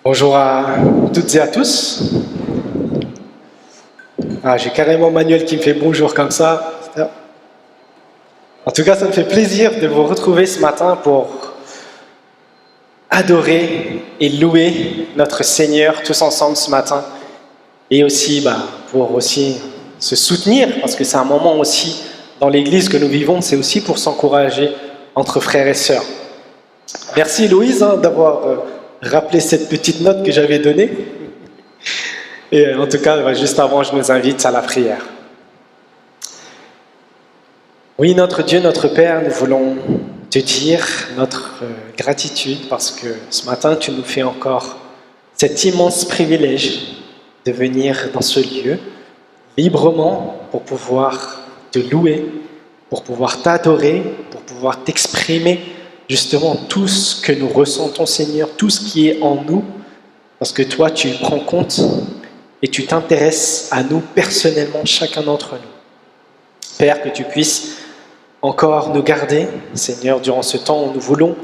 Bonjour à toutes et à tous. J'ai carrément Manuel qui me fait bonjour comme ça. En tout cas, ça me fait plaisir de vous retrouver ce matin pour adorer et louer notre Seigneur tous ensemble ce matin. Et aussi pour aussi se soutenir, parce que c'est un moment aussi dans l'église que nous vivons, c'est aussi pour s'encourager entre frères et sœurs. Merci Louise d'avoir rappelé cette petite note que j'avais donnée. Et en tout cas, juste avant, je nous invite à la prière. Oui, notre Dieu, notre Père, nous voulons te dire notre gratitude parce que ce matin, tu nous fais encore cet immense privilège de venir dans ce lieu librement pour pouvoir te louer, pour pouvoir t'adorer, pour pouvoir t'exprimer justement tout ce que nous ressentons, Seigneur, tout ce qui est en nous, parce que toi, tu prends compte et tu t'intéresses à nous personnellement, chacun d'entre nous. Père, que tu puisses encore nous garder, Seigneur, durant ce temps où nous voulons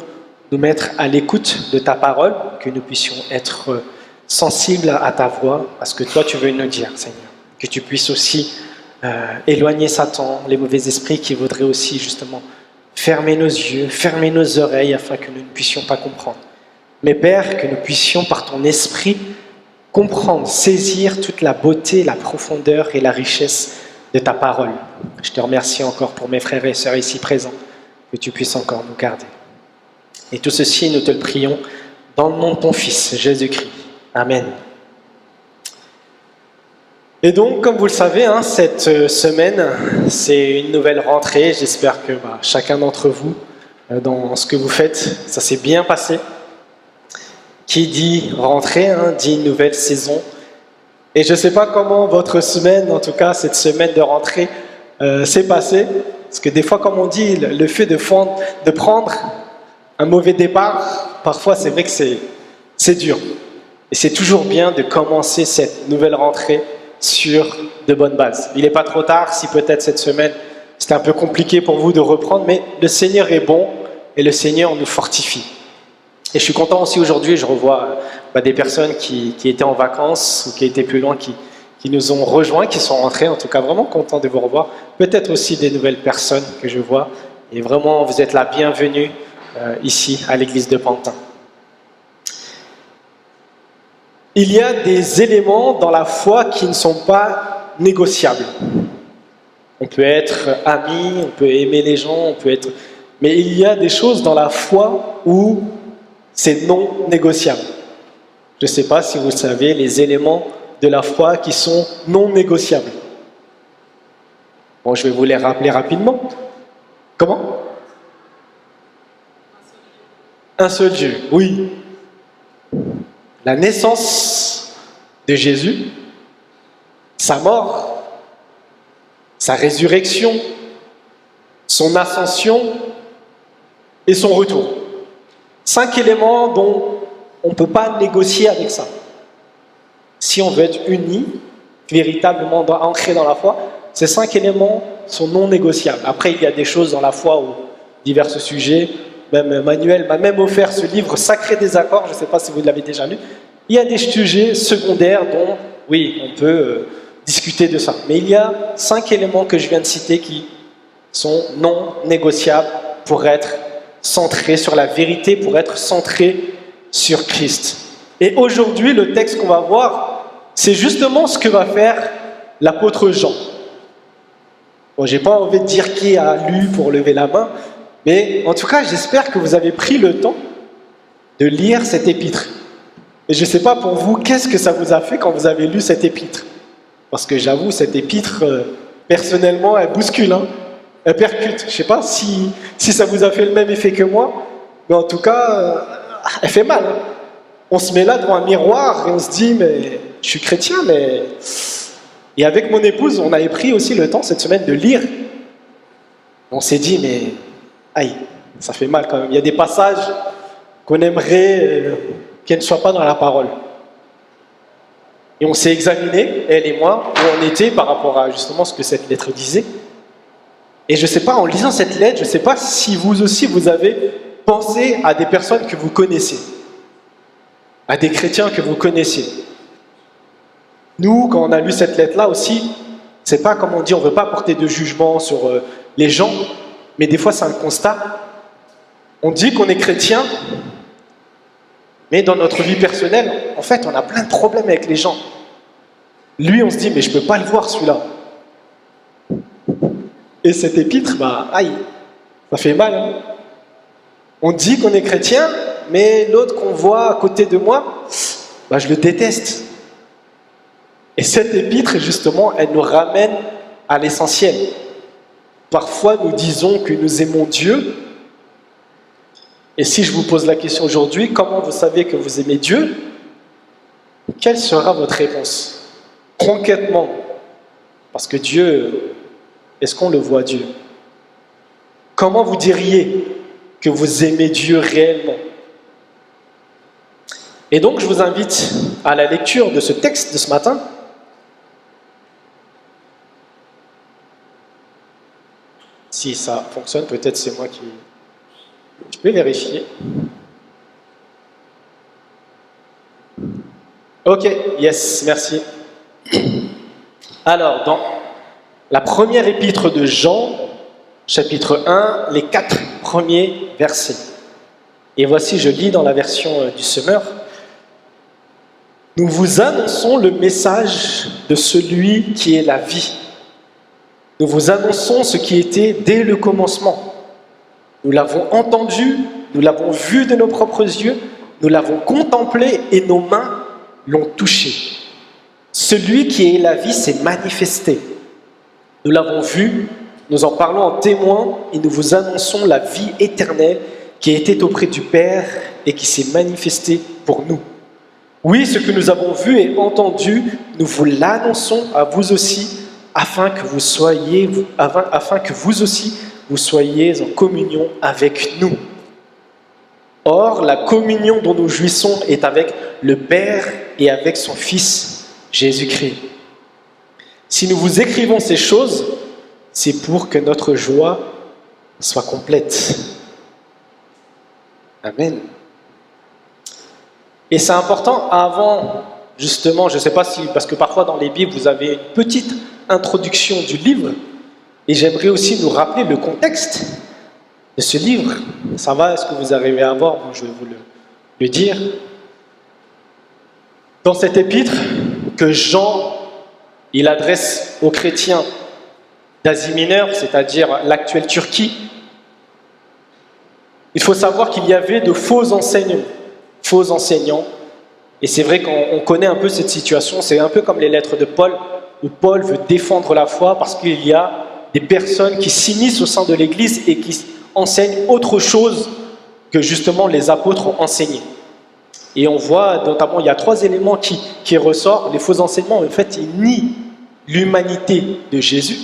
nous mettre à l'écoute de ta parole, que nous puissions être sensibles à ta voix, à ce que toi tu veux nous dire, Seigneur. Que tu puisses aussi éloigner Satan, les mauvais esprits qui voudraient aussi justement fermer nos yeux, fermer nos oreilles afin que nous ne puissions pas comprendre. Mais Père, que nous puissions par ton esprit comprendre, saisir toute la beauté, la profondeur et la richesse de ta parole. Je te remercie encore pour mes frères et sœurs ici présents, que tu puisses encore nous garder. Et tout ceci, nous te le prions dans le nom de ton Fils, Jésus-Christ. Amen. Et donc, comme vous le savez, cette semaine, c'est une nouvelle rentrée. J'espère que chacun d'entre vous, dans ce que vous faites, ça s'est bien passé. Qui dit rentrée, dit nouvelle saison. Et je ne sais pas comment votre semaine, en tout cas cette semaine de rentrée, s'est passée. Parce que des fois, comme on dit, le fait de prendre un mauvais départ, parfois c'est vrai que c'est dur. Et c'est toujours bien de commencer cette nouvelle rentrée sur de bonnes bases. Il n'est pas trop tard, si peut-être cette semaine c'était un peu compliqué pour vous de reprendre, mais le Seigneur est bon et le Seigneur nous fortifie. Et je suis content aussi aujourd'hui, je revois des personnes qui étaient en vacances ou qui étaient plus loin, qui nous ont rejoints, qui sont rentrés, en tout cas vraiment content de vous revoir. Peut-être aussi des nouvelles personnes que je vois. Et vraiment, vous êtes la bienvenue ici à l'église de Pantin. Il y a des éléments dans la foi qui ne sont pas négociables. On peut être ami, on peut aimer les gens, on peut être... Mais il y a des choses dans la foi où c'est non négociable. Je ne sais pas si vous savez les éléments de la foi qui sont non négociables. Bon, je vais vous les rappeler rapidement. Comment ? Un seul Dieu, oui. La naissance de Jésus, sa mort, sa résurrection, son ascension et son retour. 5 éléments dont on ne peut pas négocier avec ça. Si on veut être unis, véritablement ancrés dans la foi, ces 5 éléments sont non négociables. Après, il y a des choses dans la foi où divers sujets, même Manuel m'a même offert ce livre Sacré des accords, je ne sais pas si vous l'avez déjà lu. Il y a des sujets secondaires dont, oui, on peut discuter de ça. Mais il y a 5 éléments que je viens de citer qui sont non négociables pour être centrés sur la vérité, pour être centrés sur Christ. Et aujourd'hui, le texte qu'on va voir, c'est justement ce que va faire l'apôtre Jean. Bon, j'ai pas envie de dire qui a lu pour lever la main, mais en tout cas, j'espère que vous avez pris le temps de lire cet épître. Et je ne sais pas pour vous, qu'est-ce que ça vous a fait quand vous avez lu cet épître? Parce que j'avoue, cette épître, personnellement, elle bouscule, elle percute. Je ne sais pas si ça vous a fait le même effet que moi, mais en tout cas, elle fait mal. On se met là devant un miroir et on se dit, mais je suis chrétien, mais... Et avec mon épouse, on avait pris aussi le temps cette semaine de lire. On s'est dit, mais... Aïe, ça fait mal quand même. Il y a des passages qu'on aimerait qu'elles ne soient pas dans la parole. Et on s'est examiné, elle et moi, où on était par rapport à justement ce que cette lettre disait. Et je ne sais pas, en lisant cette lettre, je ne sais pas si vous aussi vous avez pensé à des personnes que vous connaissez. à des chrétiens que vous connaissez. Nous, quand on a lu cette lettre-là aussi, c'est pas comme on dit, on ne veut pas porter de jugement sur les gens, mais des fois c'est un constat. On dit qu'on est chrétien, mais dans notre vie personnelle, en fait, on a plein de problèmes avec les gens. Lui, on se dit, mais je ne peux pas le voir celui-là. Et cet épître, aïe, ça fait mal. Hein. On dit qu'on est chrétien, mais l'autre qu'on voit à côté de moi, je le déteste. Et cette épître, justement, elle nous ramène à l'essentiel. Parfois, nous disons que nous aimons Dieu. Et si je vous pose la question aujourd'hui, comment vous savez que vous aimez Dieu? Quelle sera votre réponse? Concrètement, parce que Dieu, est-ce qu'on le voit Dieu? Comment vous diriez que vous aimez Dieu réellement? Et donc, je vous invite à la lecture de ce texte de ce matin. Si ça fonctionne, peut-être c'est moi qui... Je peux vérifier. Ok, yes, merci. Alors, dans la première épître de Jean, chapitre 1, les 4 premiers versets. Et voici, je lis dans la version du Semeur. Nous vous annonçons le message de celui qui est la vie. Nous vous annonçons ce qui était dès le commencement. Nous l'avons entendu, nous l'avons vu de nos propres yeux, nous l'avons contemplé et nos mains l'ont touché. Celui qui est la vie s'est manifesté. Nous l'avons vu, nous en parlons en témoin et nous vous annonçons la vie éternelle qui était auprès du Père et qui s'est manifestée pour nous. Oui, ce que nous avons vu et entendu, nous vous l'annonçons à vous aussi, afin que vous aussi vous soyez en communion avec nous. Or, la communion dont nous jouissons est avec le Père et avec son Fils, Jésus-Christ. Si nous vous écrivons ces choses, c'est pour que notre joie soit complète. Amen. Et c'est important avant, justement, je ne sais pas si, parce que parfois dans les Bibles, vous avez une petite introduction du livre, et j'aimerais aussi nous rappeler le contexte de ce livre. Ça va, est-ce que vous arrivez à voir? Bon, je vais vous le dire. Dans cette épître que Jean, il adresse aux chrétiens d'Asie mineure, c'est-à-dire l'actuelle Turquie, il faut savoir qu'il y avait de faux enseignants, et c'est vrai qu'on connaît un peu cette situation, c'est un peu comme les lettres de Paul, où Paul veut défendre la foi parce qu'il y a des personnes qui s'immiscent au sein de l'Église et qui enseignent autre chose que justement les apôtres ont enseigné. Et on voit notamment, il y a 3 éléments qui ressortent. Les faux enseignements, en fait, ils nient l'humanité de Jésus,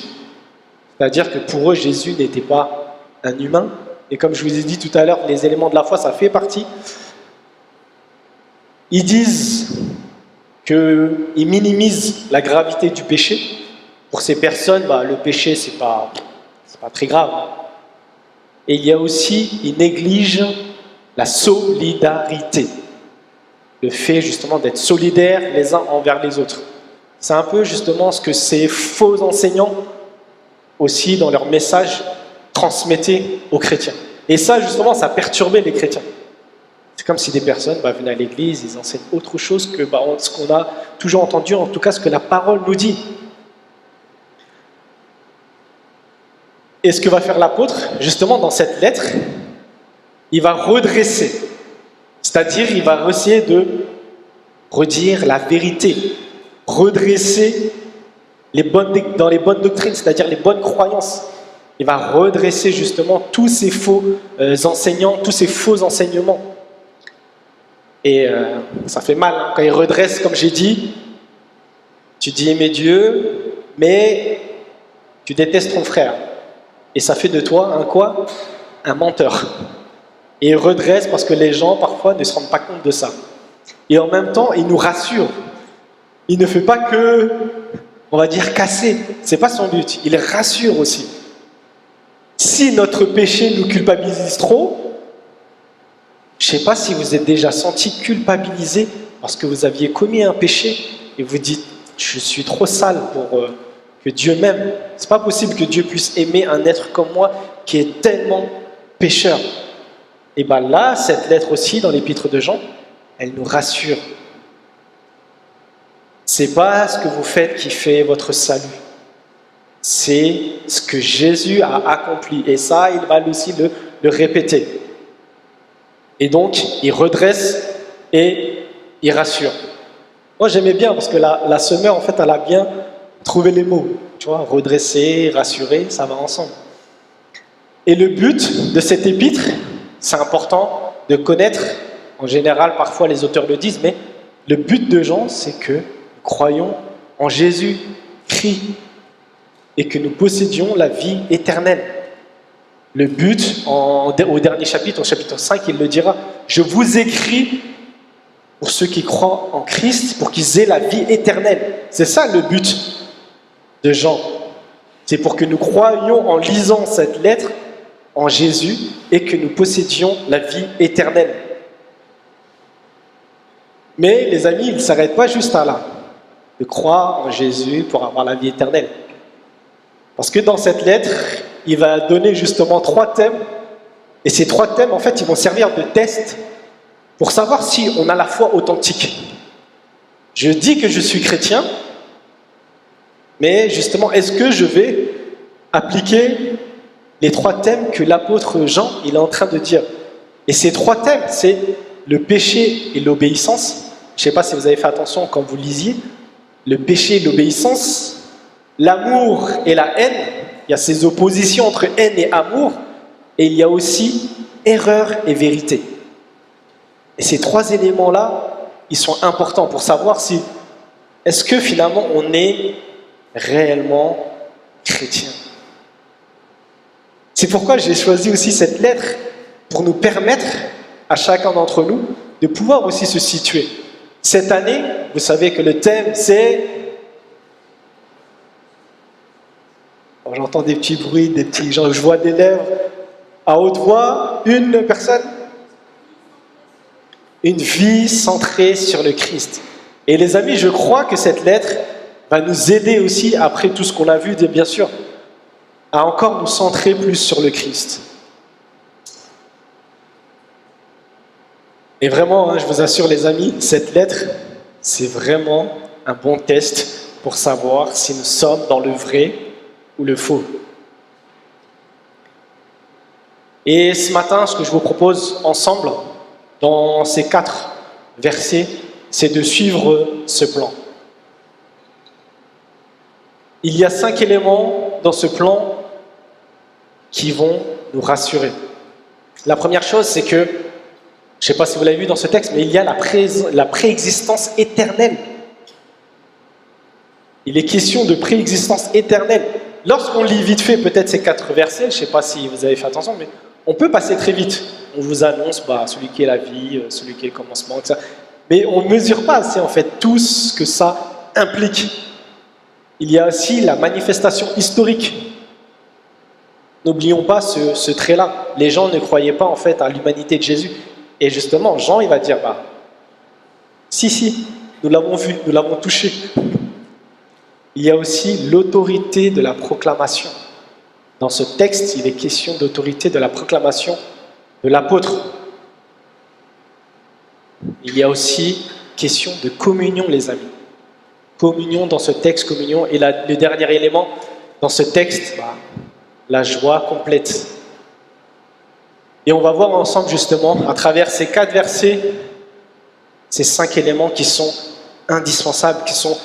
c'est-à-dire que pour eux, Jésus n'était pas un humain. Et comme je vous ai dit tout à l'heure, les éléments de la foi, ça fait partie. Ils disent qu'ils minimisent la gravité du péché. Pour ces personnes, le péché, c'est pas très grave. Et il y a aussi, ils négligent la solidarité. Le fait justement d'être solidaires les uns envers les autres. C'est un peu justement ce que ces faux enseignants, aussi dans leur message, transmettaient aux chrétiens. Et ça, justement, ça perturbait les chrétiens. C'est comme si des personnes venaient à l'église, ils enseignent autre chose que ce qu'on a toujours entendu, en tout cas ce que la parole nous dit. Et ce que va faire l'apôtre, justement, dans cette lettre, il va redresser. C'est-à-dire, il va essayer de redire la vérité, redresser dans les bonnes doctrines, c'est-à-dire les bonnes croyances. Il va redresser justement tous ces faux enseignants, tous ces faux enseignements. Et ça fait mal, hein, quand il redresse, comme j'ai dit, tu dis aimer Dieu, mais tu détestes ton frère. Et ça fait de toi un quoi? Un menteur. Et il redresse parce que les gens, parfois, ne se rendent pas compte de ça. Et en même temps, il nous rassure. Il ne fait pas que, on va dire, casser. Ce n'est pas son but. Il rassure aussi. Si notre péché nous culpabilise trop, Je ne sais pas si vous êtes déjà senti culpabilisé parce que vous aviez commis un péché et vous dites « je suis trop sale pour que Dieu m'aime ». Ce n'est pas possible que Dieu puisse aimer un être comme moi qui est tellement pécheur. Et bien là, cette lettre aussi, dans l'épître de Jean, elle nous rassure. C'est pas ce que vous faites qui fait votre salut. C'est ce que Jésus a accompli. Et ça, il va aussi le répéter. Et donc, il redresse et il rassure. Moi, j'aimais bien parce que la sœur, en fait, elle a bien trouvé les mots. Tu vois, redresser, rassurer, ça va ensemble. Et le but de cette épître, c'est important de connaître, en général, parfois les auteurs le disent, mais le but de Jean, c'est que nous croyons en Jésus-Christ et que nous possédions la vie éternelle. Le but, au dernier chapitre, au chapitre 5, il le dira, « Je vous écris pour ceux qui croient en Christ, pour qu'ils aient la vie éternelle. » C'est ça le but de Jean. C'est pour que nous croyions en lisant cette lettre en Jésus et que nous possédions la vie éternelle. Mais les amis, il ne s'arrête pas juste à là, de croire en Jésus pour avoir la vie éternelle. Parce que dans cette lettre, il va donner justement 3 thèmes, et ces 3 thèmes, en fait, ils vont servir de test pour savoir si on a la foi authentique. Je dis que je suis chrétien, mais justement, est-ce que je vais appliquer les 3 thèmes que l'apôtre Jean il est en train de dire? Et ces 3 thèmes, c'est le péché et l'obéissance. Je ne sais pas si vous avez fait attention quand vous lisiez. Le péché et l'obéissance, l'amour et la haine. Il y a ces oppositions entre haine et amour. Et il y a aussi erreur et vérité. Et ces 3 éléments-là, ils sont importants pour savoir si est-ce que finalement on est réellement chrétien. C'est pourquoi j'ai choisi aussi cette lettre pour nous permettre à chacun d'entre nous de pouvoir aussi se situer. Cette année, vous savez que le thème c'est... Oh, j'entends des petits bruits, des petits gens, je vois des lèvres à haute voix. Une personne? Une vie centrée sur le Christ. Et les amis, je crois que cette lettre va nous aider aussi, après tout ce qu'on a vu, bien sûr, à encore nous centrer plus sur le Christ. Et vraiment, hein, je vous assure les amis, cette lettre, c'est vraiment un bon test pour savoir si nous sommes dans le vrai ou le faux. Et ce matin, ce que je vous propose ensemble, dans ces 4 versets, c'est de suivre ce plan. Il y a 5 éléments dans ce plan qui vont nous rassurer. La première chose, c'est que, je ne sais pas si vous l'avez vu dans ce texte, mais il y a la préexistence éternelle. Il est question de préexistence éternelle. Lorsqu'on lit vite fait peut-être ces 4 versets, je ne sais pas si vous avez fait attention, mais on peut passer très vite. On vous annonce celui qui est la vie, celui qui est le commencement, etc. Mais on ne mesure pas assez en fait tout ce que ça implique. Il y a aussi la manifestation historique. N'oublions pas ce trait-là. Les gens ne croyaient pas en fait à l'humanité de Jésus. Et justement, Jean, il va dire, si, nous l'avons vu, nous l'avons touché. Il y a aussi l'autorité de la proclamation. Dans ce texte, il est question d'autorité de la proclamation de l'apôtre. Il y a aussi question de communion, les amis. Communion dans ce texte, communion. Et le dernier élément dans ce texte, la joie complète. Et on va voir ensemble justement, à travers ces 4 versets, ces 5 éléments qui sont indispensables, qui sont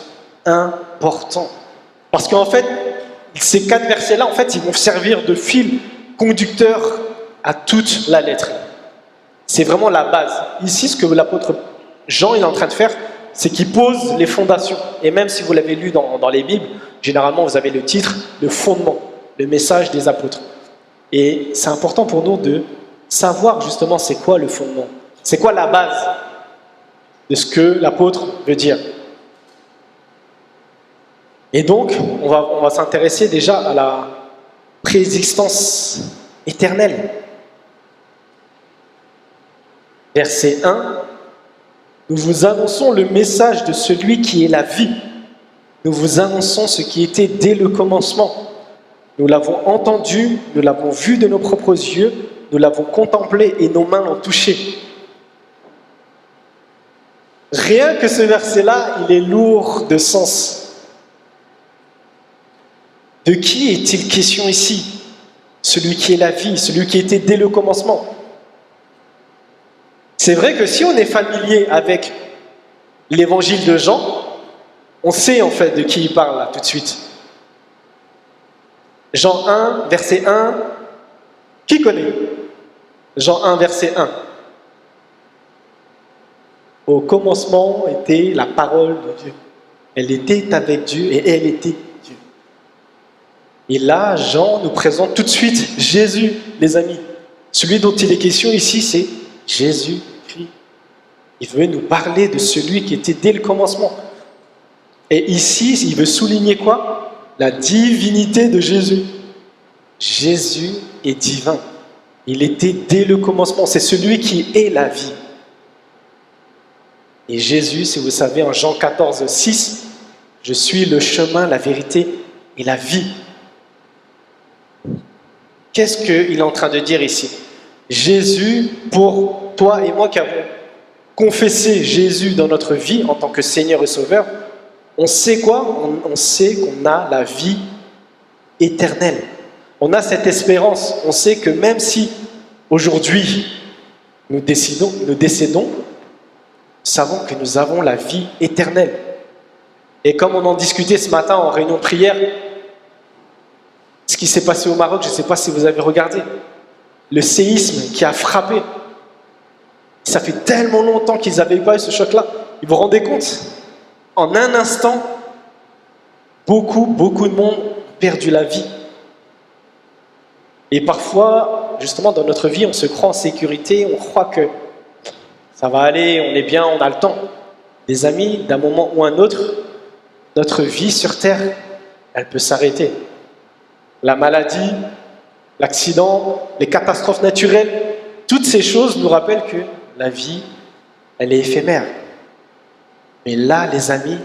importants. Parce qu'en fait, ces 4 versets-là, en fait, ils vont servir de fil conducteur à toute la lettre. C'est vraiment la base. Ici, ce que l'apôtre Jean est en train de faire, c'est qu'il pose les fondations. Et même si vous l'avez lu dans les Bibles, généralement, vous avez le titre, le fondement, le message des apôtres. Et c'est important pour nous de savoir justement c'est quoi le fondement, c'est quoi la base de ce que l'apôtre veut dire. Et donc, on va s'intéresser déjà à la préexistence éternelle. verset 1, nous vous annonçons le message de celui qui est la vie. Nous vous annonçons ce qui était dès le commencement. Nous l'avons entendu, nous l'avons vu de nos propres yeux, nous l'avons contemplé et nos mains l'ont touché. Rien que ce verset-là, il est lourd de sens. De qui est-il question ici? Celui qui est la vie, celui qui était dès le commencement. C'est vrai que si on est familier avec l'évangile de Jean, on sait en fait de qui il parle là tout de suite. Jean 1, verset 1, qui connaît? Jean 1, verset 1. Au commencement était la parole de Dieu. Elle était avec Dieu et elle était Dieu. Et là, Jean nous présente tout de suite Jésus, les amis. Celui dont il est question ici, c'est Jésus-Christ. Il veut nous parler de celui qui était dès le commencement. Et ici, il veut souligner quoi? La divinité de Jésus. Jésus est divin. Il était dès le commencement. C'est celui qui est la vie. Et Jésus, si vous savez, en Jean 14, 6, « Je suis le chemin, la vérité et la vie ». Qu'est-ce qu'il est en train de dire ici? Jésus, pour toi et moi qui avons confessé Jésus dans notre vie en tant que Seigneur et Sauveur, on sait quoi? On sait qu'on a la vie éternelle. On a cette espérance. On sait que même si aujourd'hui nous décédons, nous savons que nous avons la vie éternelle. Et comme on en discutait ce matin en réunion de prière, ce qui s'est passé au Maroc, je ne sais pas si vous avez regardé, le séisme qui a frappé, ça fait tellement longtemps qu'ils n'avaient pas eu ce choc-là. Vous vous rendez compte? En un instant, beaucoup de monde a perdu la vie. Et parfois, justement, dans notre vie, on se croit en sécurité, on croit que ça va aller, on est bien, on a le temps. Les amis, d'un moment ou un autre, notre vie sur Terre, elle peut s'arrêter. La maladie, l'accident, les catastrophes naturelles, toutes ces choses nous rappellent que la vie, elle est éphémère. Mais là, les amis,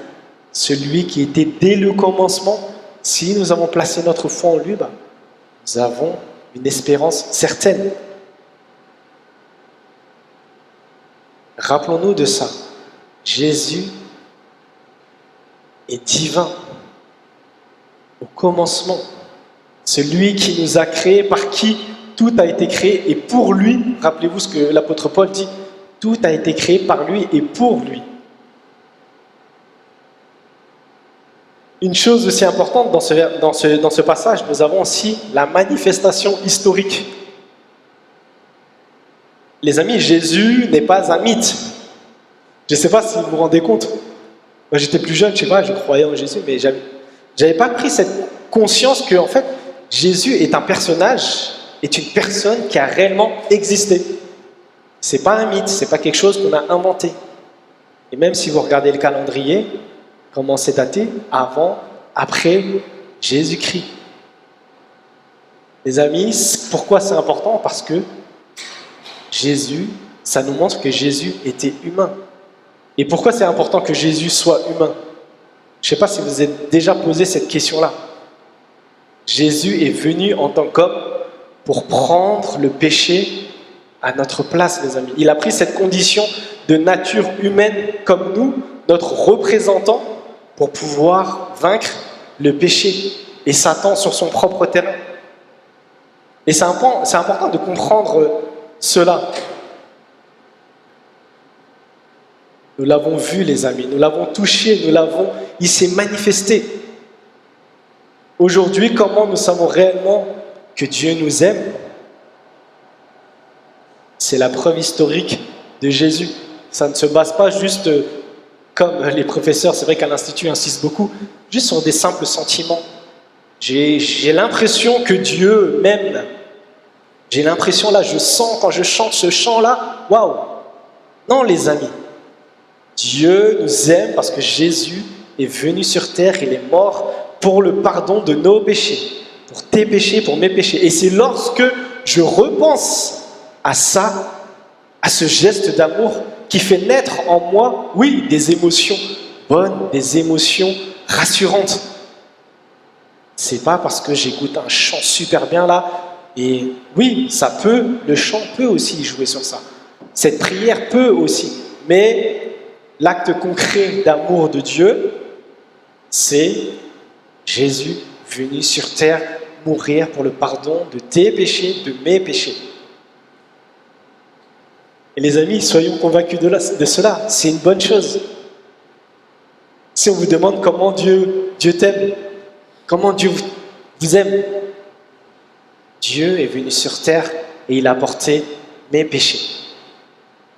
celui qui était dès le commencement, si nous avons placé notre foi en lui, nous avons une espérance certaine. Rappelons-nous de ça. Jésus est divin au commencement. Celui qui nous a créés, par qui tout a été créé, et pour lui, rappelez-vous ce que l'apôtre Paul dit, tout a été créé par lui et pour lui. Une chose aussi importante dans ce passage, nous avons aussi la manifestation historique. Les amis, Jésus n'est pas un mythe. Je ne sais pas si vous vous rendez compte. Moi, j'étais plus jeune, je sais pas, je croyais en Jésus, mais j'avais pas pris cette conscience que, en fait, Jésus est un personnage, est une personne qui a réellement existé. C'est pas un mythe, c'est pas quelque chose qu'on a inventé. Et même si vous regardez le calendrier, comment c'est daté? Avant, après Jésus-Christ. Les amis, pourquoi c'est important? Parce que Jésus, ça nous montre que Jésus était humain. Et pourquoi c'est important que Jésus soit humain? Je ne sais pas si vous vous êtes déjà posé cette question-là. Jésus est venu en tant qu'homme pour prendre le péché à notre place, les amis. Il a pris cette condition de nature humaine comme nous, notre représentant, pour pouvoir vaincre le péché et Satan sur son propre terrain. Et c'est important de comprendre cela. Nous l'avons vu, les amis, nous l'avons touché, il s'est manifesté. Aujourd'hui, comment nous savons réellement que Dieu nous aime? C'est la preuve historique de Jésus. Ça ne se base pas juste, comme les professeurs, c'est vrai qu'à l'Institut insistent beaucoup, juste sur des simples sentiments. J'ai l'impression que Dieu m'aime. J'ai l'impression, là, je sens quand je chante ce chant-là, waouh! Non, les amis. Dieu nous aime parce que Jésus est venu sur terre, il est mort pour le pardon de nos péchés, pour tes péchés, pour mes péchés. Et c'est lorsque je repense à ça, à ce geste d'amour qui fait naître en moi, oui, des émotions bonnes, des émotions rassurantes. C'est pas parce que j'écoute un chant super bien là, et oui, le chant peut aussi jouer sur ça. Cette prière peut aussi, mais l'acte concret d'amour de Dieu, c'est Jésus venu sur terre mourir pour le pardon de tes péchés, de mes péchés. Et les amis, soyons convaincus de cela, c'est une bonne chose. Si on vous demande comment Dieu t'aime, comment Dieu vous aime, Dieu est venu sur terre et il a porté mes péchés.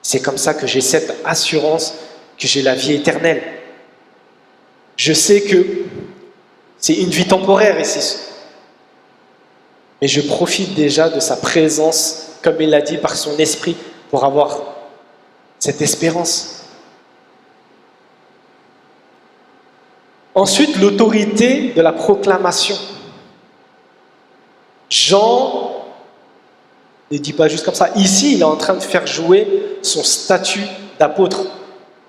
C'est comme ça que j'ai cette assurance que j'ai la vie éternelle. Je sais que c'est une vie temporaire ici, mais je profite déjà de sa présence, comme il l'a dit, par son esprit, pour avoir cette espérance. Ensuite, l'autorité de la proclamation. Jean ne dit pas juste comme ça. Ici, il est en train de faire jouer son statut d'apôtre.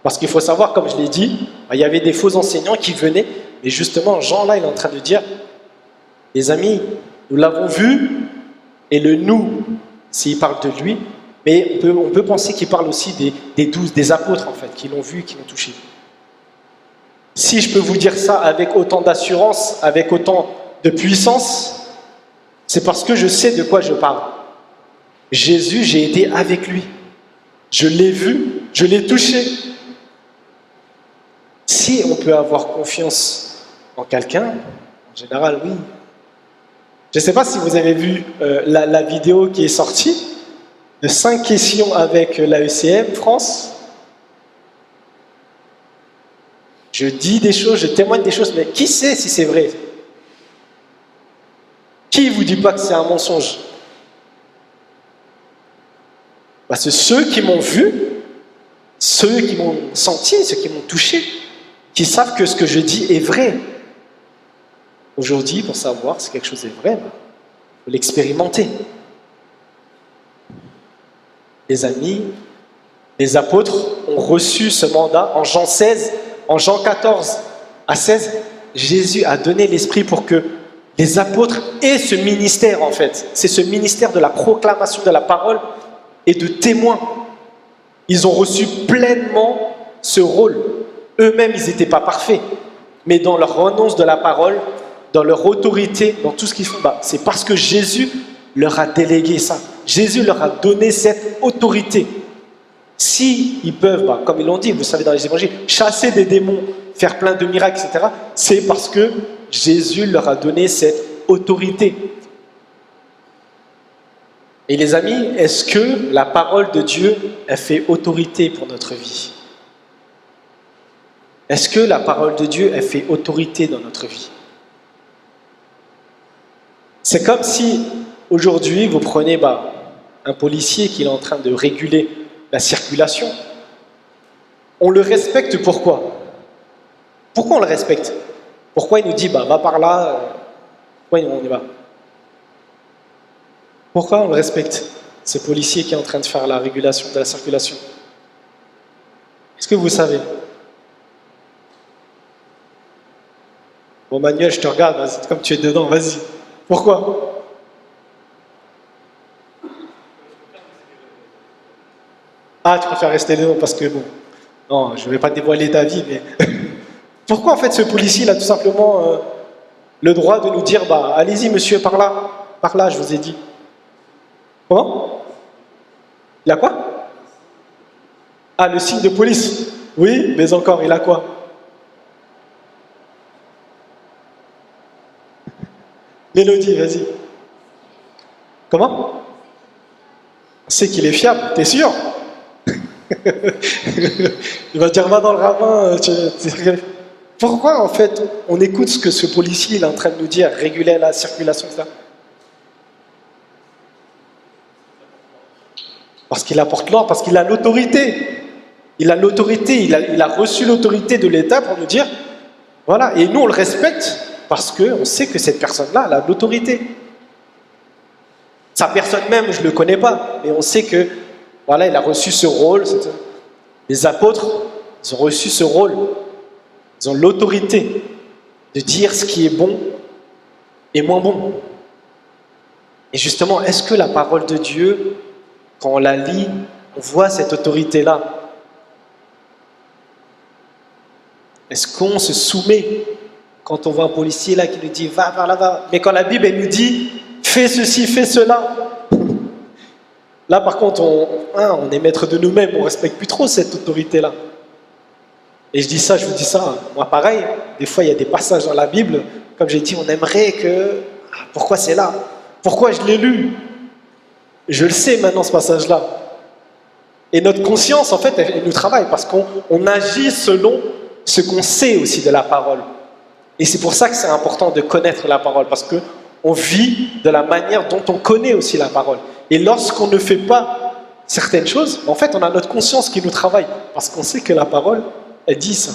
Parce qu'il faut savoir, comme je l'ai dit, il y avait des faux enseignants qui venaient, mais justement, Jean, là, il est en train de dire, les amis, nous l'avons vu, et le nous, s'il parle de lui, mais on peut penser qu'il parle aussi des 12, des apôtres, en fait, qui l'ont vu, qui l'ont touché. Si je peux vous dire ça avec autant d'assurance, avec autant de puissance, c'est parce que je sais de quoi je parle. Jésus, j'ai été avec lui. Je l'ai vu, je l'ai touché. Si on peut avoir confiance en quelqu'un, en général, oui. Je ne sais pas si vous avez vu la vidéo qui est sortie de 5 questions avec l'AECM France. Je dis des choses, je témoigne des choses, mais qui sait si c'est vrai? Qui ne vous dit pas que c'est un mensonge? C'est ceux qui m'ont vu, ceux qui m'ont senti, ceux qui m'ont touché, qui savent que ce que je dis est vrai. Aujourd'hui, pour savoir si quelque chose est vrai, il faut l'expérimenter. Les amis, les apôtres ont reçu ce mandat en Jean 16, en Jean 14 à 16. Jésus a donné l'esprit pour que les apôtres aient ce ministère, en fait. C'est ce ministère de la proclamation de la parole et de témoins. Ils ont reçu pleinement ce rôle. Eux-mêmes, ils n'étaient pas parfaits. Mais dans leur renonce de la parole, dans leur autorité, dans tout ce qu'ils font, c'est parce que Jésus leur a délégué ça. Jésus leur a donné cette autorité. Si ils peuvent, comme ils l'ont dit, vous savez dans les évangiles, chasser des démons, faire plein de miracles, etc., c'est parce que Jésus leur a donné cette autorité. Et les amis, est-ce que la parole de Dieu, elle fait autorité pour notre vie? Est-ce que la parole de Dieu, elle fait autorité dans notre vie? C'est comme si, aujourd'hui, vous prenez un policier qui est en train de réguler la circulation. On le respecte pourquoi? Pourquoi on le respecte? Pourquoi il nous dit, va par là, pourquoi on y va? Pourquoi on le respecte, ce policier qui est en train de faire la régulation de la circulation? Est-ce que vous savez? Bon, Manuel, je te regarde, vas-y, comme tu es dedans, vas-y. Pourquoi? Ah, tu préfères rester dedans parce que, bon, non, je ne vais pas dévoiler ta vie, mais... Pourquoi, en fait, ce policier, il a tout simplement le droit de nous dire, allez-y, monsieur, par là, je vous ai dit. Comment? Il a quoi? Ah, le signe de police. Oui, mais encore, il a quoi? Mélodie, vas-y. Comment? C'est qu'il est fiable, t'es sûr? Il va dire, va dans le ravin. Pourquoi, en fait, on écoute ce que ce policier est en train de nous dire, réguler la circulation, etc. Parce qu'il apporte l'ordre, parce qu'il a l'autorité. Il a l'autorité, il a reçu l'autorité de l'État pour nous dire, voilà, et nous on le respecte parce qu'on sait que cette personne-là, elle a l'autorité. Sa personne même, je ne le connais pas, mais on sait que Voilà, il a reçu ce rôle. Les apôtres, ils ont reçu ce rôle. Ils ont l'autorité de dire ce qui est bon et moins bon. Et justement, est-ce que la parole de Dieu, quand on la lit, on voit cette autorité-là? Est-ce qu'on se soumet quand on voit un policier là qui nous dit va par là, va? Mais quand la Bible elle nous dit fais ceci, fais cela, là par contre on est maître de nous-mêmes, on ne respecte plus trop cette autorité-là. Et je dis ça, je vous dis ça, moi pareil, des fois il y a des passages dans la Bible, comme j'ai dit, on aimerait que... Pourquoi c'est là? Pourquoi je l'ai lu? Je le sais maintenant ce passage-là. Et notre conscience, en fait, elle nous travaille parce qu'on agit selon ce qu'on sait aussi de la parole. Et c'est pour ça que c'est important de connaître la parole, parce qu'on vit de la manière dont on connaît aussi la parole. Et lorsqu'on ne fait pas certaines choses, en fait, on a notre conscience qui nous travaille, parce qu'on sait que la parole, elle dit ça.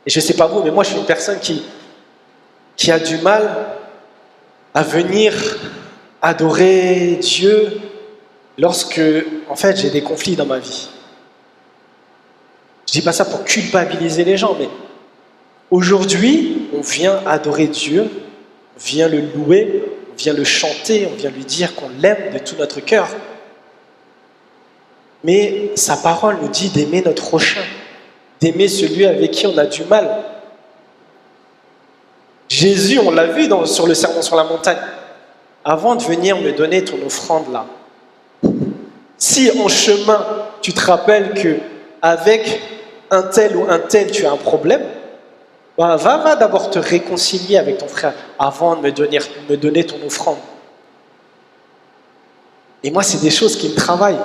Et je ne sais pas vous, mais moi, je suis une personne qui a du mal à venir adorer Dieu lorsque, en fait, j'ai des conflits dans ma vie. Je ne dis pas ça pour culpabiliser les gens, mais aujourd'hui, on vient adorer Dieu, on vient le louer, on vient le chanter, on vient lui dire qu'on l'aime de tout notre cœur. Mais sa parole nous dit d'aimer notre prochain, d'aimer celui avec qui on a du mal. Jésus, on l'a vu sur le sermon sur la montagne, avant de venir me donner ton offrande là, si en chemin tu te rappelles qu'avec un tel ou un tel tu as un problème, bah, va d'abord te réconcilier avec ton frère avant de me donner ton offrande. Et moi, c'est des choses qui me travaillent.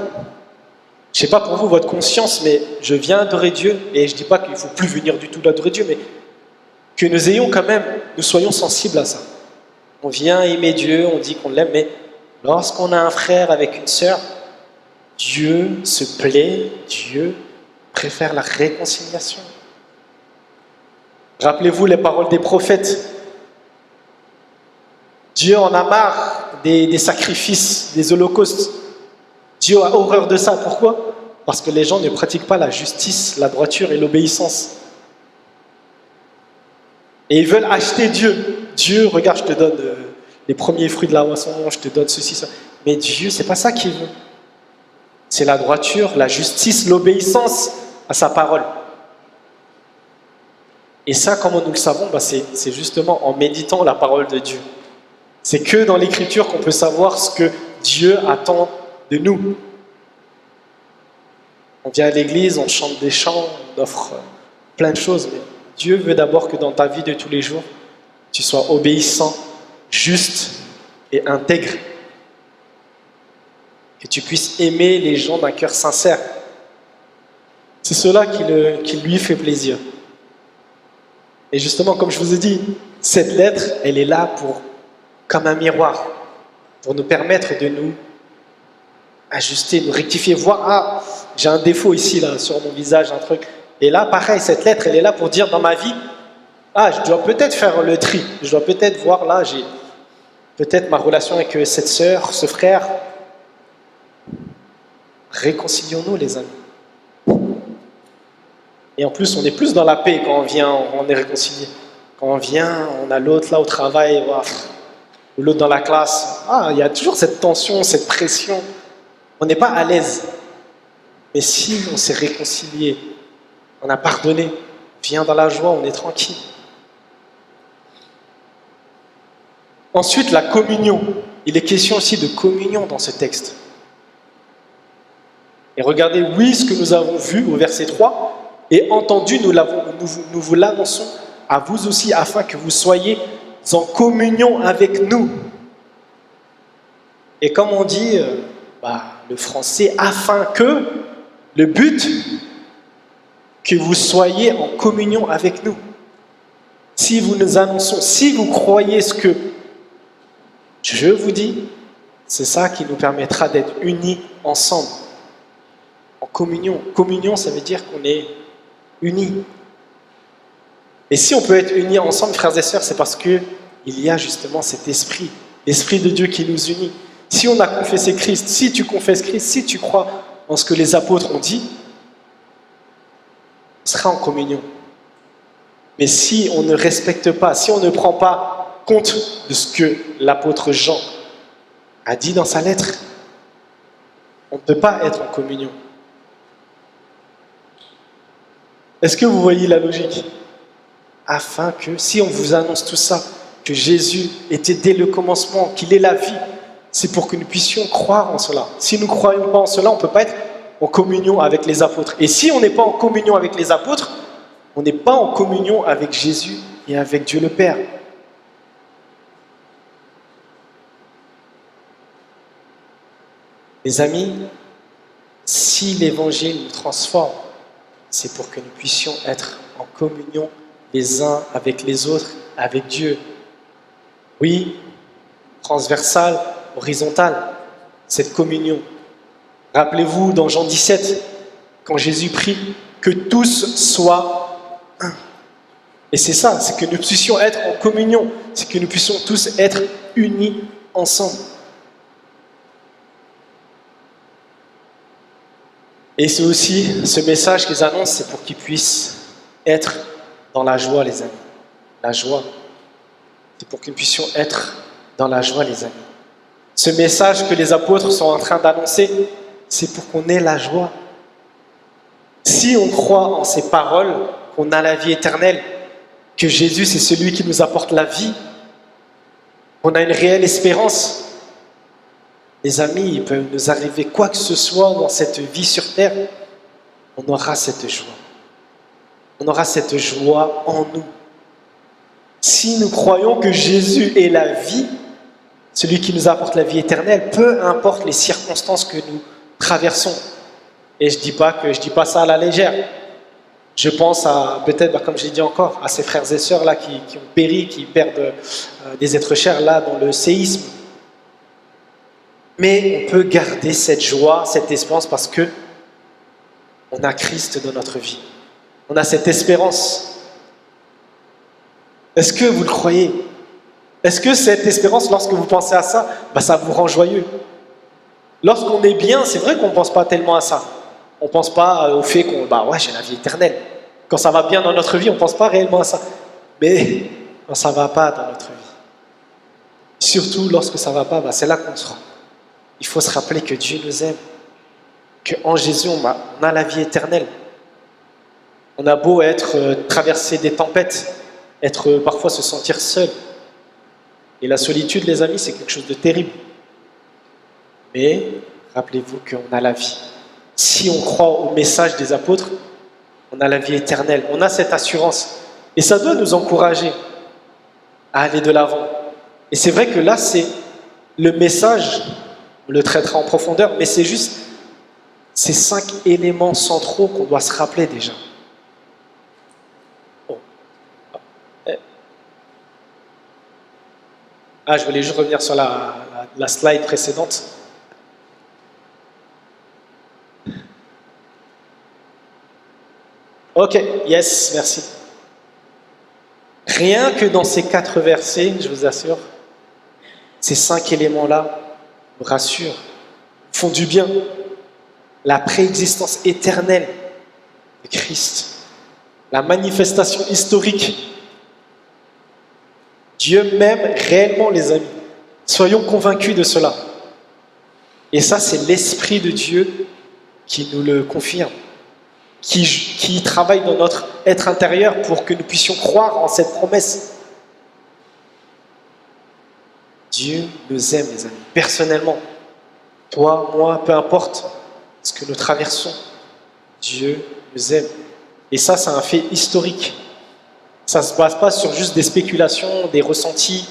Je ne sais pas pour vous, votre conscience, mais je viens adorer Dieu, et je ne dis pas qu'il ne faut plus venir du tout adorer Dieu, mais que nous ayons quand même, nous soyons sensibles à ça. On vient aimer Dieu, on dit qu'on l'aime, mais lorsqu'on a un frère avec une sœur, Dieu se plaît, Dieu préfère la réconciliation. Rappelez-vous les paroles des prophètes. Dieu en a marre des sacrifices, des holocaustes. Dieu a horreur de ça. Pourquoi? Parce que les gens ne pratiquent pas la justice, la droiture et l'obéissance. Et ils veulent acheter Dieu. Dieu, regarde, je te donne les premiers fruits de la moisson, je te donne ceci, ça. Mais Dieu, c'est pas ça qu'il veut. C'est la droiture, la justice, l'obéissance à sa parole. Et ça, comment nous le savons? C'est justement en méditant la parole de Dieu. C'est que dans l'Écriture qu'on peut savoir ce que Dieu attend de nous. On vient à l'église, on chante des chants, on offre plein de choses, mais Dieu veut d'abord que dans ta vie de tous les jours, tu sois obéissant, juste et intègre. Que tu puisses aimer les gens d'un cœur sincère. C'est cela qui lui fait plaisir. Et justement, comme je vous ai dit, cette lettre, elle est là comme un miroir, pour nous permettre de nous ajuster, nous rectifier, voir, j'ai un défaut ici, là, sur mon visage, un truc. Et là, pareil, cette lettre, elle est là pour dire dans ma vie, je dois peut-être faire le tri, je dois peut-être voir, là, j'ai peut-être ma relation avec cette sœur, ce frère. Réconcilions-nous, les amis. Et en plus, on est plus dans la paix quand on vient, on est réconcilié. Quand on vient, on a l'autre là au travail, ou l'autre dans la classe. Il y a toujours cette tension, cette pression. On n'est pas à l'aise. Mais si on s'est réconcilié, on a pardonné, vient dans la joie, on est tranquille. Ensuite, la communion. Il est question aussi de communion dans ce texte. Et regardez, oui, ce que nous avons vu au verset 3, et entendu, nous vous l'annonçons à vous aussi, afin que vous soyez en communion avec nous. Et comme on dit, le français, afin que, le but, que vous soyez en communion avec nous. Si vous nous annonçons, si vous croyez ce que je vous dis, c'est ça qui nous permettra d'être unis ensemble. En communion. Communion, ça veut dire qu'on est unis. Et si on peut être unis ensemble, frères et sœurs, c'est parce qu'il y a justement cet esprit, l'esprit de Dieu qui nous unit. Si on a confessé Christ, si tu confesses Christ, si tu crois en ce que les apôtres ont dit, on sera en communion. Mais si on ne respecte pas, si on ne prend pas compte de ce que l'apôtre Jean a dit dans sa lettre, on ne peut pas être en communion. Est-ce que vous voyez la logique? Afin que, si on vous annonce tout ça, que Jésus était dès le commencement, qu'il est la vie, c'est pour que nous puissions croire en cela. Si nous ne croyons pas en cela, on ne peut pas être en communion avec les apôtres. Et si on n'est pas en communion avec les apôtres, on n'est pas en communion avec Jésus et avec Dieu le Père. Mes amis, si l'Évangile nous transforme, c'est pour que nous puissions être en communion les uns avec les autres, avec Dieu. Oui, transversale, horizontale, cette communion. Rappelez-vous dans Jean 17, quand Jésus prie, que tous soient un. Et c'est ça, c'est que nous puissions être en communion, c'est que nous puissions tous être unis ensemble. Et c'est aussi ce message qu'ils annoncent, c'est pour qu'ils puissent être dans la joie, les amis. La joie. C'est pour que nous puissions être dans la joie, les amis. Ce message que les apôtres sont en train d'annoncer, c'est pour qu'on ait la joie. Si on croit en ces paroles, qu'on a la vie éternelle, que Jésus c'est celui qui nous apporte la vie, qu'on a une réelle espérance, les amis, il peut nous arriver quoi que ce soit dans cette vie sur terre, on aura cette joie. On aura cette joie en nous. Si nous croyons que Jésus est la vie, celui qui nous apporte la vie éternelle, peu importe les circonstances que nous traversons. Et je dis pas ça à la légère. Je pense à, peut-être, comme je l'ai dit encore, à ces frères et sœurs là qui ont péri, qui perdent des êtres chers là dans le séisme. Mais on peut garder cette joie, cette espérance parce que on a Christ dans notre vie. On a cette espérance. Est-ce que vous le croyez? Est-ce que cette espérance, lorsque vous pensez à ça, ça vous rend joyeux? Lorsqu'on est bien, c'est vrai qu'on ne pense pas tellement à ça. On ne pense pas au fait qu'on, j'ai la vie éternelle. Quand ça va bien dans notre vie, on ne pense pas réellement à ça. Mais quand ça ne va pas dans notre vie, surtout lorsque ça ne va pas, c'est là qu'on se rend. Il faut se rappeler que Dieu nous aime, qu'en Jésus, on a la vie éternelle. On a beau traverser des tempêtes, parfois se sentir seul. Et la solitude, les amis, c'est quelque chose de terrible. Mais rappelez-vous qu'on a la vie. Si on croit au message des apôtres, on a la vie éternelle. On a cette assurance. Et ça doit nous encourager à aller de l'avant. Et c'est vrai que là, c'est le message, on le traitera en profondeur, mais c'est juste ces 5 éléments centraux qu'on doit se rappeler déjà. Je voulais juste revenir sur la slide précédente. Ok, yes, merci. Rien que dans ces 4 versets, je vous assure, ces 5 éléments-là nous rassurent, font du bien. La préexistence éternelle de Christ, la manifestation historique. Dieu m'aime réellement, les amis. Soyons convaincus de cela. Et ça, c'est l'Esprit de Dieu qui nous le confirme, qui travaille dans notre être intérieur pour que nous puissions croire en cette promesse. Dieu nous aime, les amis, personnellement. Toi, moi, peu importe ce que nous traversons, Dieu nous aime. Et ça, c'est un fait historique. Ça ne se base pas sur juste des spéculations, des ressentis.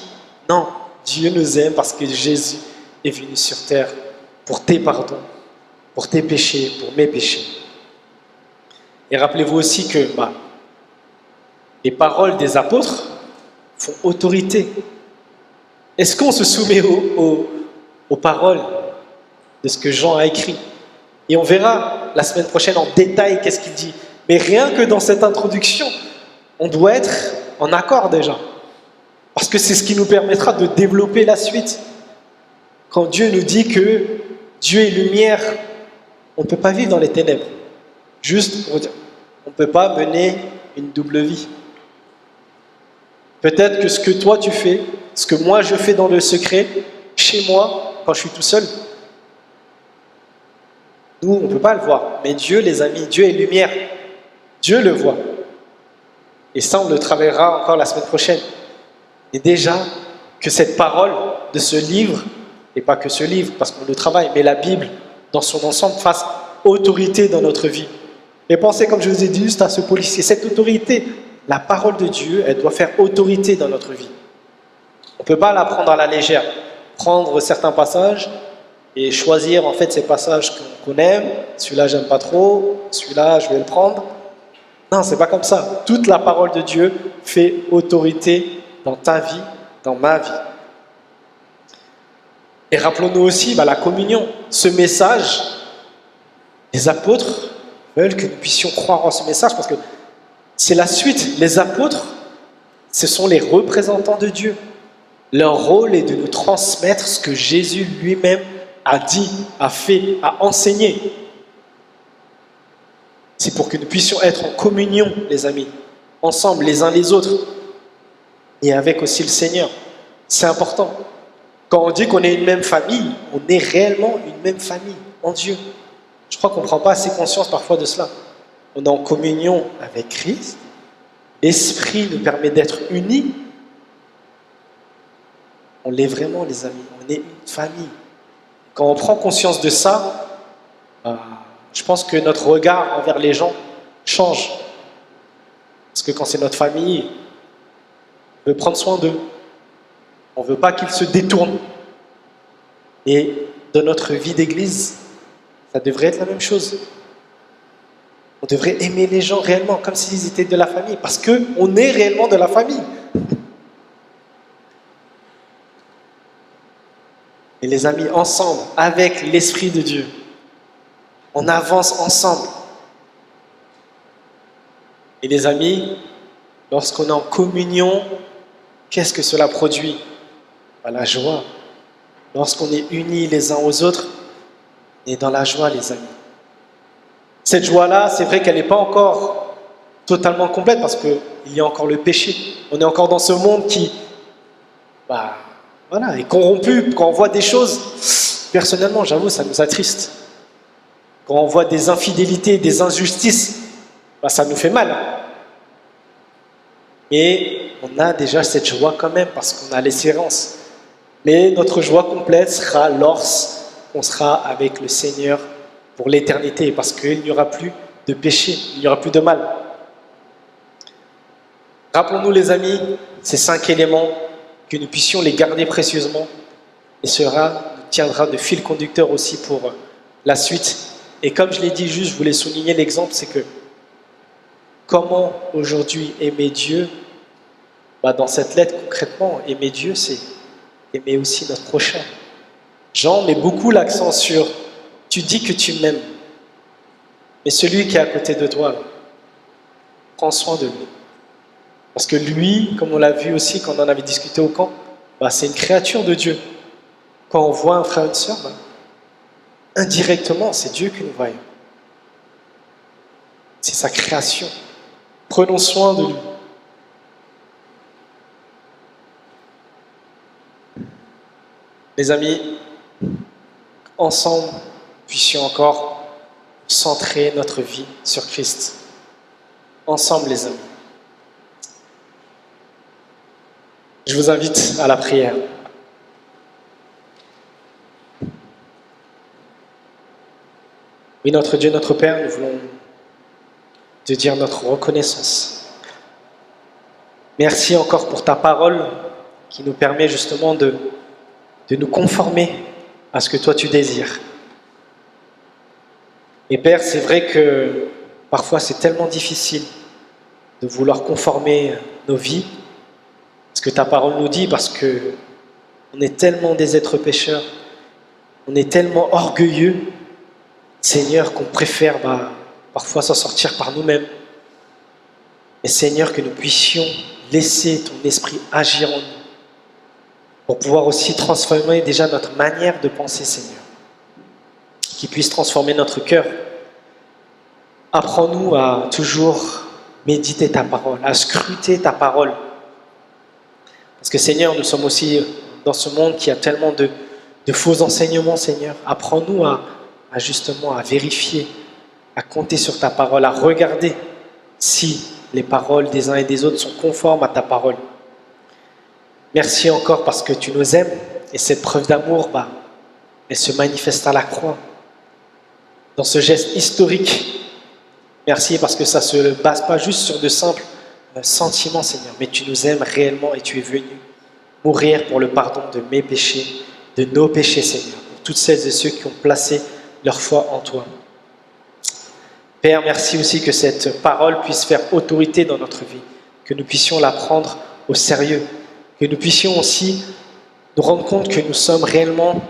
Non, Dieu nous aime parce que Jésus est venu sur terre pour tes pardons, pour tes péchés, pour mes péchés. Et rappelez-vous aussi que les paroles des apôtres font autorité. Est-ce qu'on se soumet aux paroles de ce que Jean a écrit? Et on verra la semaine prochaine en détail qu'est-ce qu'il dit. Mais rien que dans cette introduction, on doit être en accord déjà. Parce que c'est ce qui nous permettra de développer la suite. Quand Dieu nous dit que Dieu est lumière, on ne peut pas vivre dans les ténèbres. Juste pour dire, on ne peut pas mener une double vie. Peut-être que ce que toi tu fais, ce que moi je fais dans le secret, chez moi, quand je suis tout seul, nous, on ne peut pas le voir. Mais Dieu, les amis, Dieu est lumière. Dieu le voit. Et ça, on le travaillera encore la semaine prochaine. Et déjà, que cette parole de ce livre, et pas que ce livre, parce qu'on le travaille, mais la Bible, dans son ensemble, fasse autorité dans notre vie. Et pensez, comme je vous ai dit juste à ce policier, cette autorité, la parole de Dieu, elle doit faire autorité dans notre vie. On ne peut pas la prendre à la légère. Prendre certains passages et choisir en fait ces passages qu'on aime. Celui-là, j'aime pas trop. Celui-là, je vais le prendre. Non, c'est pas comme ça. Toute la parole de Dieu fait autorité dans ta vie, dans ma vie. Et rappelons-nous aussi la communion. Ce message, les apôtres veulent que nous puissions croire en ce message parce que c'est la suite. Les apôtres, ce sont les représentants de Dieu. Leur rôle est de nous transmettre ce que Jésus lui-même a dit, a fait, a enseigné. C'est pour que nous puissions être en communion, les amis, ensemble, les uns les autres, et avec aussi le Seigneur. C'est important. Quand on dit qu'on est une même famille, on est réellement une même famille en Dieu. Je crois qu'on ne prend pas assez conscience parfois de cela. On est en communion avec Christ. L'Esprit nous permet d'être unis. On l'est vraiment, les amis. On est une famille. Quand on prend conscience de ça, je pense que notre regard envers les gens change. Parce que quand c'est notre famille, on veut prendre soin d'eux. On ne veut pas qu'ils se détournent. Et dans notre vie d'église, ça devrait être la même chose. On devrait aimer les gens réellement, comme s'ils étaient de la famille, parce qu'on est réellement de la famille. Et les amis, ensemble, avec l'Esprit de Dieu, on avance ensemble. Et les amis, lorsqu'on est en communion, qu'est-ce que cela produit? La joie. Lorsqu'on est unis les uns aux autres, on est dans la joie, les amis. Cette joie-là, c'est vrai qu'elle n'est pas encore totalement complète parce qu'il y a encore le péché. On est encore dans ce monde qui est corrompu. Quand on voit des choses, personnellement, j'avoue, ça nous attriste. Quand on voit des infidélités, des injustices, ça nous fait mal. Et on a déjà cette joie quand même parce qu'on a l'espérance. Mais notre joie complète sera lorsqu'on sera avec le Seigneur pour l'éternité, parce qu'il n'y aura plus de péché, il n'y aura plus de mal. Rappelons-nous, les amis, ces 5 éléments, que nous puissions les garder précieusement, et cela nous tiendra de fil conducteur aussi pour la suite. Et comme je l'ai dit, juste, je voulais souligner l'exemple, c'est que comment aujourd'hui aimer Dieu, dans cette lettre concrètement, aimer Dieu, c'est aimer aussi notre prochain. Jean met beaucoup l'accent sur « tu dis que tu m'aimes, mais celui qui est à côté de toi, prends soin de lui. » Parce que lui, comme on l'a vu aussi quand on en avait discuté au camp, c'est une créature de Dieu. Quand on voit un frère et une sœur, indirectement, c'est Dieu que nous voyons. C'est sa création. Prenons soin de lui. Les amis, ensemble, puissions encore centrer notre vie sur Christ. Ensemble, les amis. Je vous invite à la prière. Oui, notre Dieu, notre Père, nous voulons te dire notre reconnaissance. Merci encore pour ta parole qui nous permet justement de nous conformer à ce que toi tu désires. Et Père, c'est vrai que parfois c'est tellement difficile de vouloir conformer nos vies, ce que ta parole nous dit, parce que on est tellement des êtres pécheurs, on est tellement orgueilleux, Seigneur, qu'on préfère parfois s'en sortir par nous-mêmes. Mais Seigneur, que nous puissions laisser ton esprit agir en nous. pour pouvoir aussi transformer déjà notre manière de penser, Seigneur. Qu'il puisse transformer notre cœur. Apprends-nous à toujours méditer ta parole, à scruter ta parole. Parce que Seigneur, nous sommes aussi dans ce monde qui a tellement de faux enseignements, Seigneur. Apprends-nous à justement à vérifier, à compter sur ta parole, à regarder si les paroles des uns et des autres sont conformes à ta parole. Merci encore parce que tu nous aimes et cette preuve d'amour, elle se manifeste à la croix. Dans ce geste historique, merci parce que ça ne se base pas juste sur de simples sentiments, Seigneur, mais tu nous aimes réellement et tu es venu mourir pour le pardon de mes péchés, de nos péchés, Seigneur, pour toutes celles et ceux qui ont placé leur foi en toi. Père, merci aussi que cette parole puisse faire autorité dans notre vie, que nous puissions la prendre au sérieux, que nous puissions aussi nous rendre compte que nous sommes réellement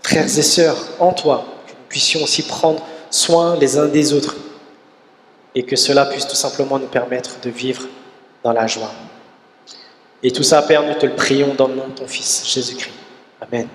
frères et sœurs en toi, que nous puissions aussi prendre soin les uns des autres et que cela puisse tout simplement nous permettre de vivre dans la joie. Et tout ça, Père, nous te le prions dans le nom de ton Fils, Jésus-Christ. Amen.